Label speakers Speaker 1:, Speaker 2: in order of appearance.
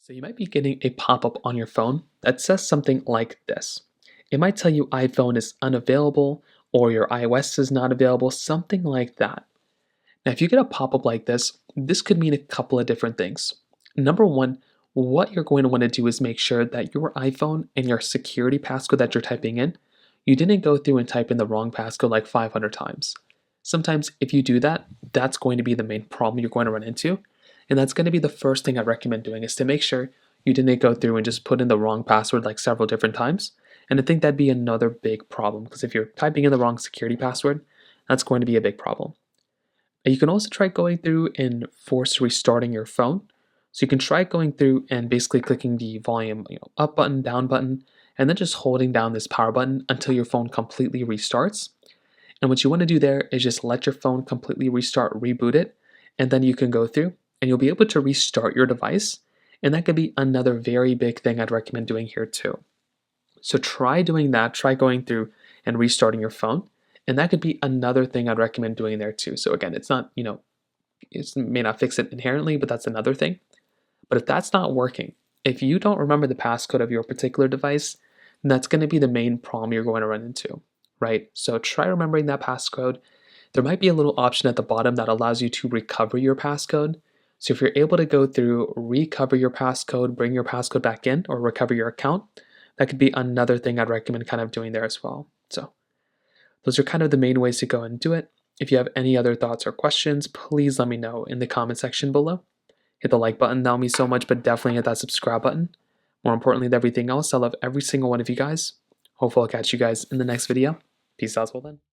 Speaker 1: So you might be getting a pop-up on your phone that says something like this. It might tell you iPhone is unavailable or your iOS is not available, something like that. Now, if you get a pop-up like this could mean a couple of different things. Number one, what you're going to want to do is make sure that your iPhone and your security passcode that you're typing in, you didn't go through and type in the wrong passcode like 500 times. Sometimes if you do that, that's going to be the main problem you're going to run into. And that's going to be the first thing I recommend doing is to make sure you didn't go through and just put in the wrong password like several different times. And I think that'd be another big problem because if you're typing in the wrong security password, that's going to be a big problem. You can also try going through and force restarting your phone. So you can try going through and basically clicking the volume up button, down button, and then just holding down this power button until your phone completely restarts. And what you want to do there is just let your phone completely restart, reboot it, and then you can go through and you'll be able to restart your device. And that could be another very big thing I'd recommend doing here too. So try doing that, try going through and restarting your phone. And that could be another thing I'd recommend doing there too. So again, it's not, it may not fix it inherently, but that's another thing. But if that's not working, if you don't remember the passcode of your particular device, then that's going to be the main problem you're going to run into, right? So try remembering that passcode. There might be a little option at the bottom that allows you to recover your passcode. So if you're able to go through, recover your passcode, bring your passcode back in, or recover your account, that could be another thing I'd recommend kind of doing there as well. So those are kind of the main ways to go and do it. If you have any other thoughts or questions, please let me know in the comment section below. Hit the like button, that'll mean so much, but definitely hit that subscribe button. More importantly than everything else, I love every single one of you guys. Hopefully I'll catch you guys in the next video. Peace out till then.